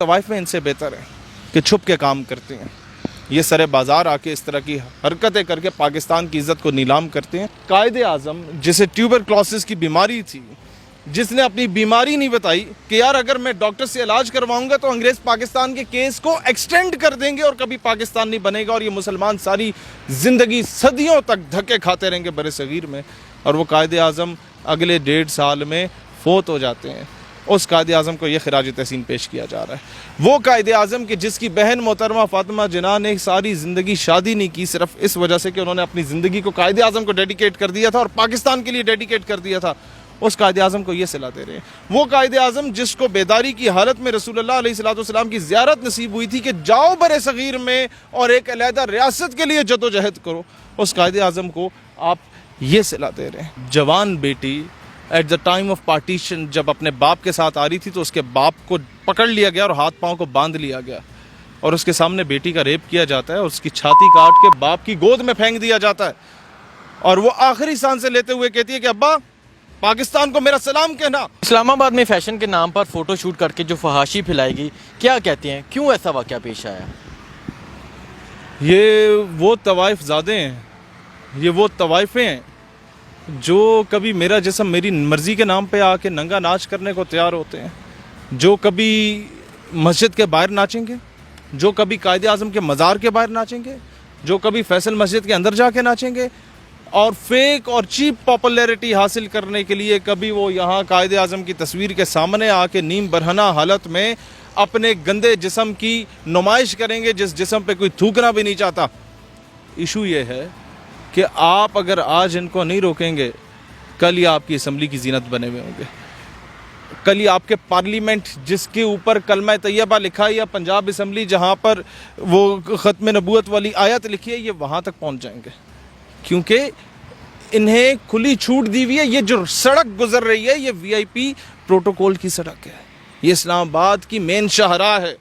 तवाइफ में इनसे बेहतर है कि छुप के काम करते हैं। ये सरे बाजार आके इस तरह की हरकतें करके पाकिस्तान की इज़्ज़त को नीलाम करते हैं। कायदे आज़म जिसे ट्यूबरक्लोसिस की बीमारी थी, जिसने अपनी बीमारी नहीं बताई कि यार अगर मैं डॉक्टर से इलाज करवाऊंगा तो अंग्रेज़ पाकिस्तान के केस को एक्सटेंड कर देंगे और कभी पाकिस्तान नहीं बनेगा और ये मुसलमान सारी ज़िंदगी सदियों तक धक्के खाते रहेंगे बरे सगीर में। और वो कायदे आज़म अगले 1.5 साल में फोत हो जाते हैं। उस कायदे आज़म को ये खिराज तहसीन पेश किया जा रहा है। वो कायदे आज़म कि जिसकी बहन मोहतरमा फातिमा जिन्ना ने सारी ज़िंदगी शादी नहीं की, सिर्फ इस वजह से कि उन्होंने अपनी ज़िंदगी को कायदे आज़म को डेडिकेट कर दिया था और पाकिस्तान के लिए डेडिकेट कर दिया था। उस कायदे आज़म को ये सिला दे रहे हैं। वो कायदे आज़म जिसको बेदारी की हालत में रसूलुल्लाह अलैहिस्सलाम की ज़ियारत नसीब हुई थी कि जाओ बरे सगीर में और एक अलहदा रियासत के लिए जदोजहद करो, उस कायदे आज़म को आप ये सिला दे रहे हैं। जवान बेटी at the time of partition जब अपने बाप के साथ आ रही थी तो उसके बाप को पकड़ लिया गया और हाथ पांव को बांध लिया गया और उसके सामने बेटी का रेप किया जाता है, उसकी छाती काट के बाप की गोद में फेंक दिया जाता है और वो आखिरी सांस से लेते हुए कहती है कि अब्बा पाकिस्तान को मेरा सलाम कहना। इस्लामाबाद में फैशन के नाम पर फोटो शूट करके जो फहाशी फैलाएगी, क्या कहते हैं, क्यों ऐसा वाक़या पेश आया? ये वो तवाइफ ज़ादे हैं, ये वो तवाइफें हैं जो कभी मेरा जिस्म मेरी मर्ज़ी के नाम पे आके नंगा नाच करने को तैयार होते हैं, जो कभी मस्जिद के बाहर नाचेंगे, जो कभी कायदे आज़म के मज़ार के बाहर नाचेंगे, जो कभी फैसल मस्जिद के अंदर जाके नाचेंगे और फेक और चीप पॉपुलैरिटी हासिल करने के लिए कभी वो यहाँ कायदे आज़म की तस्वीर के सामने आके नीम बरहना हालत में अपने गंदे जिस्म की नुमाइश करेंगे जिस जिस्म पे कोई थूकना भी नहीं चाहता। इशू ये है कि आप अगर आज इनको नहीं रोकेंगे, कल ही आपकी असम्बली की जीनत बने हुए होंगे, कल ही आपके पार्लियामेंट जिसके ऊपर कलमा तैयबा लिखा है या पंजाब असम्बली जहाँ पर वो ख़त्म नबूवत वाली आयत लिखी है, ये वहाँ तक पहुँच जाएंगे क्योंकि इन्हें खुली छूट दी हुई है। ये जो सड़क गुजर रही है ये VIP प्रोटोकॉल की सड़क है, ये इस्लामाबाद की मेन शाहराह है।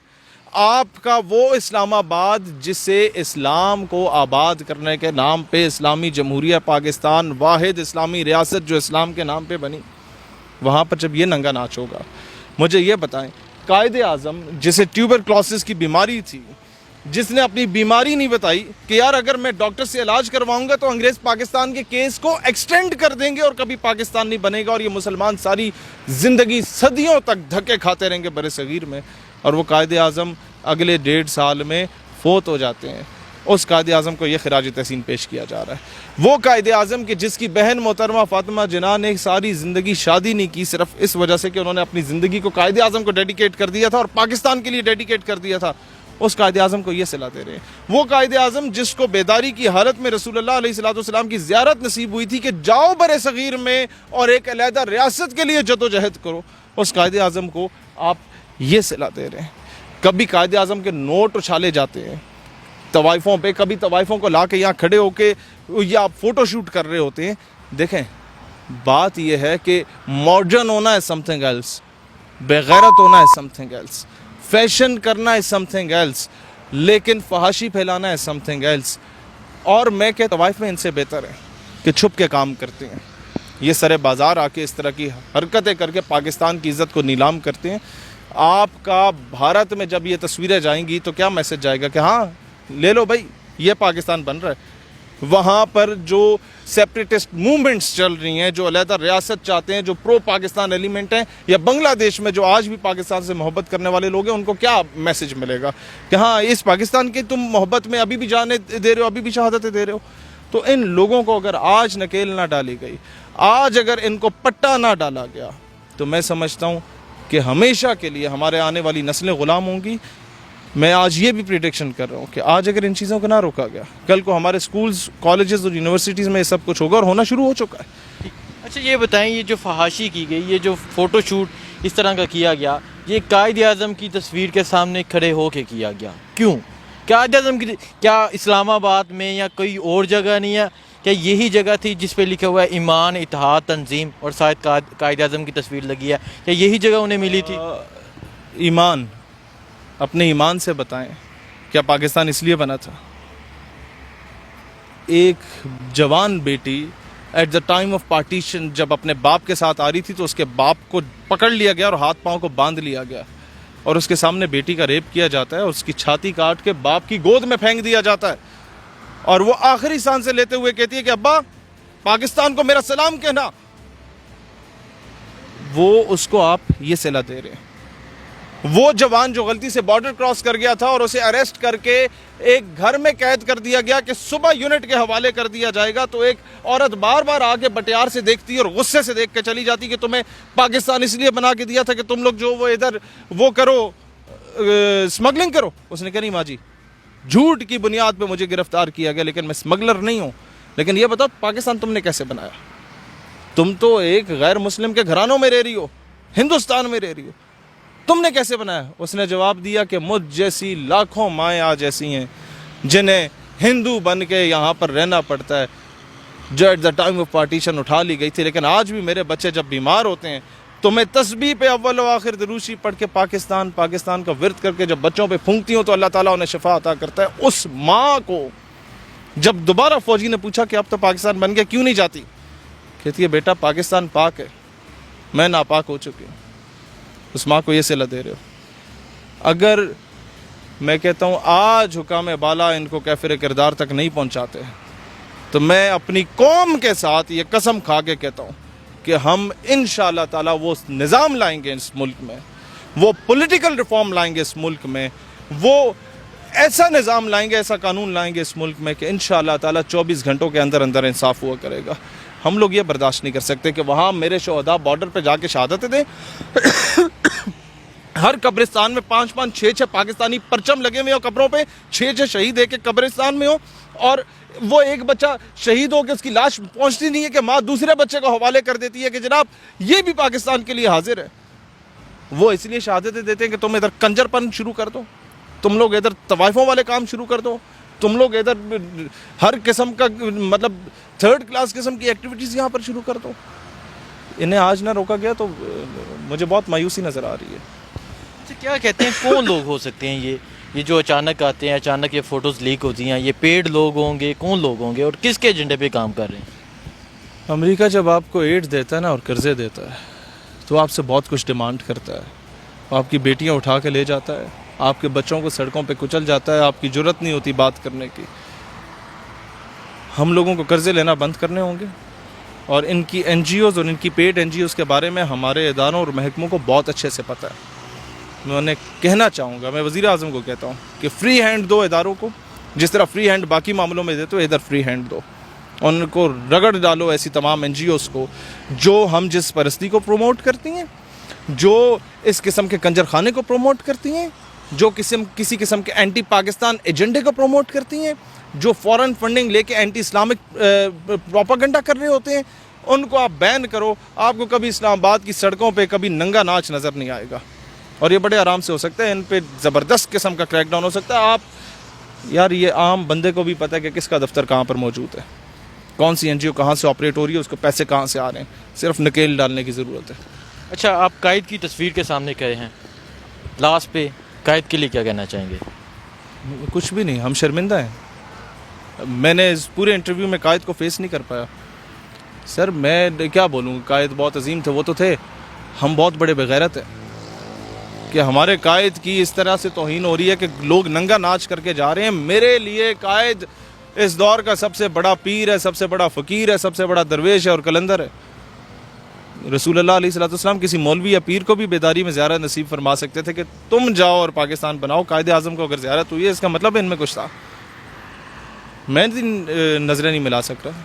आपका वो इस्लामाबाद जिसे इस्लाम को आबाद करने के नाम पे इस्लामी जमहूरिया पाकिस्तान वाहिद इस्लामी रियासत जो इस्लाम के नाम पे बनी, वहाँ पर जब ये नंगा नाच होगा, मुझे ये बताएं, कायदे आज़म जिसे ट्यूबरक्लोसिस की बीमारी थी, जिसने अपनी बीमारी नहीं बताई कि यार अगर मैं डॉक्टर से इलाज करवाऊंगा तो अंग्रेज़ पाकिस्तान के केस को एक्सटेंड कर देंगे और कभी पाकिस्तान नहीं बनेगा और ये मुसलमान सारी ज़िंदगी सदियों तक धक्के खाते रहेंगे बरे सगीर में। और वो कायदे आज़म अगले 1.5 साल में फोत हो जाते हैं। उस कायदे आज़म को ये खिराज तहसीन पेश किया जा रहा है। वो कायदे आज़म कि जिसकी बहन मोहतरमा फातिमा जिन्ना ने सारी ज़िंदगी शादी नहीं की, सिर्फ इस वजह से कि उन्होंने अपनी ज़िंदगी को कायदे आज़म को डेडिकेट कर दिया था और पाकिस्तान के लिए डेडिकेट कर दिया था। उस कायदे आज़म को ये सिला दे रहे हैं। वो कायदे आज़म जिसको बेदारी की हालत में रसूलुल्लाह अलैहिस्सलाम की ज़ियारत नसीब हुई थी कि जाओ बरे सगीर में और एक अलहदा रियासत के लिए जदोजहद करो, उस कायदे आज़म को आप ये सिला दे रहे हैं। कभी कायदे आज़म के नोट उछाले जाते हैं तवाइफों पे, कभी तवाइफों को ला के यहाँ खड़े होके या आप फ़ोटो शूट कर रहे होते हैं। देखें, बात यह है कि मॉडर्न होना है समथिंग एल्स, बेगैरत होना है समथिंग एल्स, फैशन करना है समथिंग एल्स, लेकिन फहाशी फैलाना है समथिंग एल्स। और मैं कहता तवाइफ में इनसे बेहतर है कि छुप के काम करते हैं। ये सरे बाजार आके इस तरह की हरकतें करके पाकिस्तान की इज़्ज़त को नीलाम करते हैं। आपका भारत में जब ये तस्वीरें जाएंगी तो क्या मैसेज जाएगा कि हाँ ले लो भाई, ये पाकिस्तान बन रहा है। वहाँ पर जो सेपरेटिस्ट मूवमेंट्स चल रही हैं, जो अलहदा रियासत चाहते हैं, जो प्रो पाकिस्तान एलिमेंट हैं, या बांग्लादेश में जो आज भी पाकिस्तान से मोहब्बत करने वाले लोग हैं, उनको क्या मैसेज मिलेगा कि हाँ इस पाकिस्तान की तुम मोहब्बत में अभी भी जाने दे रहे हो, अभी भी शहादतें दे रहे हो। तो इन लोगों को अगर आज नकेल ना डाली गई, आज अगर इनको पट्टा ना डाला गया, तो मैं समझता हूँ कि हमेशा के लिए हमारे आने वाली नस्लें ग़ुलाम होंगी। मैं आज ये भी प्रिडिक्शन कर रहा हूँ कि आज अगर इन चीज़ों को ना रोका गया, कल को हमारे स्कूल्स, कॉलेजेस और यूनिवर्सिटीज़ में ये सब कुछ होगा और होना शुरू हो चुका है। अच्छा ये बताएं, ये जो फहाशी की गई, ये जो फ़ोटो शूट इस तरह का किया गया, ये कायदे आज़म की तस्वीर के सामने खड़े होके किया गया, क्यों? कायदे आज़म की क्या इस्लामाबाद में या कोई और जगह नहीं है? क्या यही जगह थी जिस पे लिखा हुआ है ईमान, इत्तेहाद, तंजीम और शायद कायदे आज़म की तस्वीर लगी है? क्या यही जगह उन्हें मिली थी? ईमान, अपने ईमान से बताएं, क्या पाकिस्तान इसलिए बना था? एक जवान बेटी at the time of partition जब अपने बाप के साथ आ रही थी तो उसके बाप को पकड़ लिया गया और हाथ पांव को बांध लिया गया اور اس کے سامنے بیٹی کا ریپ کیا جاتا ہے اور اس کی چھاتی کاٹ کے باپ کی گود میں پھینک دیا جاتا ہے اور وہ آخری سانس سے لیتے ہوئے کہتی ہے کہ ابا پاکستان کو میرا سلام کہنا، وہ اس کو آپ یہ صلہ دے رہے ہیں۔ وہ جوان جو غلطی سے بارڈر کراس کر گیا تھا اور اسے اریسٹ کر کے ایک گھر میں قید کر دیا گیا کہ صبح یونٹ کے حوالے کر دیا جائے گا، تو ایک عورت بار بار آگے بٹیار سے دیکھتی اور غصے سے دیکھ کے چلی جاتی کہ تمہیں پاکستان اس لیے بنا کے دیا تھا کہ تم لوگ جو وہ ادھر وہ کرو، اسمگلنگ کرو۔ اس نے کہا نہیں ماں جی، جھوٹ کی بنیاد پہ مجھے گرفتار کیا گیا لیکن میں اسمگلر نہیں ہوں، لیکن یہ بتاؤ پاکستان تم نے کیسے بنایا؟ تم تو ایک غیر مسلم کے گھرانوں میں رہ رہی ہو، ہندوستان میں رہ رہی ہو، تم نے کیسے بنایا؟ اس نے جواب دیا کہ مجھ جیسی لاکھوں مائیں آج ایسی ہیں جنہیں ہندو بن کے یہاں پر رہنا پڑتا ہے، جو at the time of partition اٹھا لی گئی تھی، لیکن آج بھی میرے بچے جب بیمار ہوتے ہیں تو میں تسبیح پہ اول و آخر دروشی پڑھ کے پاکستان کا ورد کر کے جب بچوں پہ پھونکتی ہوں تو اللہ تعالیٰ انہیں شفا عطا کرتا ہے۔ اس ماں کو جب دوبارہ فوجی نے پوچھا کہ اب تو پاکستان بن گیا کیوں نہیں جاتی، کہتی ہے بیٹا پاکستان پاک ہے، میں ناپاک ہو چکی ہوں۔ اس ماں کو یہ صلہ دے رہے ہو۔ اگر میں کہتا ہوں آج حکام بالا ان کو کیفر کردار تک نہیں پہنچاتے تو میں اپنی قوم کے ساتھ یہ قسم کھا کے کہتا ہوں کہ ہم انشاءاللہ تعالی وہ نظام لائیں گے اس ملک میں، وہ پولیٹیکل ریفارم لائیں گے اس ملک میں، وہ ایسا نظام لائیں گے، ایسا قانون لائیں گے اس ملک میں کہ انشاءاللہ تعالی 24 گھنٹوں کے اندر اندر انصاف ہوا کرے گا۔ ہم لوگ یہ برداشت نہیں کر سکتے کہ وہاں میرے شہداء بارڈر پہ جا کے شہادتیں دیں، ہر قبرستان میں 5-5 6-6 پاکستانی پرچم لگے ہوئے ہو قبروں پہ، 6-6 شہید ایک قبرستان میں ہو، اور وہ ایک بچہ شہید ہو کے اس کی لاش پہنچتی نہیں ہے کہ ماں دوسرے بچے کو حوالے کر دیتی ہے کہ جناب یہ بھی پاکستان کے لیے حاضر ہے۔ وہ اس لیے شہادتیں دیتے ہیں کہ تم ادھر کنجر پن شروع کر دو، تم لوگ ادھر طوائفوں والے کام شروع کر دو، تم لوگ ادھر ہر قسم کا مطلب تھرڈ کلاس قسم کی ایکٹیویٹیز یہاں پر شروع کر دو۔ انہیں آج نہ روکا گیا تو مجھے بہت مایوسی نظر آ رہی ہے۔ کیا کہتے ہیں کون لوگ ہو سکتے ہیں یہ جو اچانک آتے ہیں، اچانک یہ فوٹوز لیک ہوتی ہیں، یہ پیڈ لوگ ہوں گے، کون لوگ ہوں گے اور کس کے ایجنڈے پہ کام کر رہے ہیں؟ امریکہ جب آپ کو ایڈ دیتا ہے نا اور قرضے دیتا ہے تو آپ سے بہت کچھ ڈیمانڈ کرتا ہے، آپ کی بیٹیاں اٹھا کے لے جاتا ہے، آپ کے بچوں کو سڑکوں پہ کچل جاتا ہے، آپ کی جرت نہیں ہوتی بات کرنے کی۔ ہم لوگوں کو قرضے لینا بند کرنے ہوں گے، اور ان کی این جی اوز اور ان کی پیڈ این جی اوز کے بارے میں ہمارے اداروں اور محکموں کو بہت اچھے سے پتہ ہے۔ میں انہیں کہنا چاہوں گا، میں وزیر اعظم کو کہتا ہوں کہ فری ہینڈ دو اداروں کو، جس طرح فری ہینڈ باقی معاملوں میں دیتے ہو ادھر فری ہینڈ دو، ان کو رگڑ ڈالو ایسی تمام این جی اوز کو جو ہم جس پرستی کو پروموٹ کرتی ہیں، جو اس قسم کے کنجر خانے کو پروموٹ کرتی ہیں، جو کسی قسم کے اینٹی پاکستان ایجنڈے کو پروموٹ کرتی ہیں، جو فورن فنڈنگ لے کے اینٹی اسلامک پروپیگنڈا کر رہے ہوتے ہیں، ان کو آپ بین کرو۔ آپ کو کبھی اسلام آباد کی سڑکوں پہ کبھی ننگا ناچ نظر نہیں آئے گا، اور یہ بڑے آرام سے ہو سکتا ہے، ان پہ زبردست قسم کا کریک ڈاؤن ہو سکتا ہے۔ آپ یار یہ عام بندے کو بھی پتہ ہے کہ کس کا دفتر کہاں پر موجود ہے، کون سی این جی او کہاں سے آپریٹ ہو رہی ہے، اس کو پیسے کہاں سے آ رہے ہیں، صرف نکیل ڈالنے کی ضرورت ہے۔ اچھا، آپ قائد کی تصویر کے سامنے کھڑے ہیں، لاسٹ پہ قائد کے لیے کیا کہنا چاہیں گے؟ کچھ بھی نہیں، ہم شرمندہ ہیں۔ میں نے اس پورے انٹرویو میں قائد کو فیس نہیں کر پایا۔ سر میں کیا بولوں، قائد بہت عظیم تھے، وہ تو تھے، ہم بہت بڑے بغیرت ہیں کہ ہمارے قائد کی اس طرح سے توہین ہو رہی ہے کہ لوگ ننگا ناچ کر کے جا رہے ہیں۔ میرے لیے قائد اس دور کا سب سے بڑا پیر ہے، سب سے بڑا فقیر ہے، سب سے بڑا درویش ہے اور کلندر ہے۔ رسول اللہ علیہ السلام کسی مولوی یا پیر کو بھی بیداری میں زیارت نصیب فرما سکتے تھے کہ تم جاؤ اور پاکستان بناؤ۔ قائد اعظم کو اگر زیارت ہوئی ہے اس کا مطلب ان میں کچھ تھا۔ میں نظریں نہیں ملا سک رہا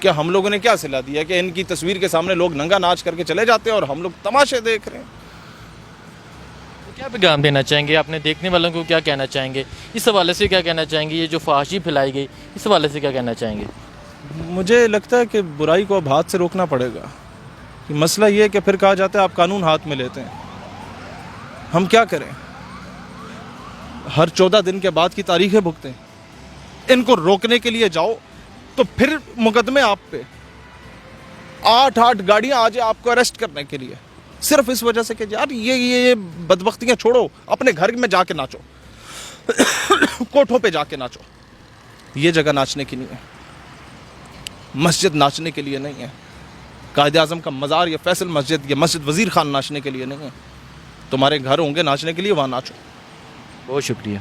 کہ ہم لوگوں نے کیا صلاح دیا کہ ان کی تصویر کے سامنے لوگ ننگا ناچ کر کے چلے جاتے ہیں اور ہم لوگ تماشے دیکھ رہے ہیں۔ کیا پیغام دینا چاہیں گے اپنے دیکھنے والوں کو، کیا کہنا چاہیں گے اس حوالے سے، کیا کہنا چاہیں گے یہ جو فحاشی پھیلائی گئی اس حوالے سے کیا کہنا چاہیں گے؟ مجھے لگتا ہے کہ برائی کو اب ہاتھ سے روکنا پڑے گا۔ مسئلہ یہ ہے کہ پھر کہا جاتا ہے آپ قانون ہاتھ میں لیتے ہیں، ہم کیا کریں؟ ہر 14 دن کے بعد کی تاریخیں بھگتیں، ان کو روکنے کے لیے جاؤ تو پھر مقدمے آپ پہ، 8 گاڑیاں آ جائیں آپ کو اریسٹ کرنے کے لیے، صرف اس وجہ سے کہ یار یہ بدبختیاں چھوڑو، اپنے گھر میں جا کے ناچو، کوٹھوں پہ جا کے ناچو۔ یہ جگہ ناچنے کی نہیں ہے، مسجد ناچنے کے لیے نہیں ہے، قائد اعظم کا مزار یا فیصل مسجد یا مسجد وزیر خان ناچنے کے لیے نہیں ہے۔ تمہارے گھر ہوں گے ناچنے کے لیے, وہاں ناچو. بہت شکریہ.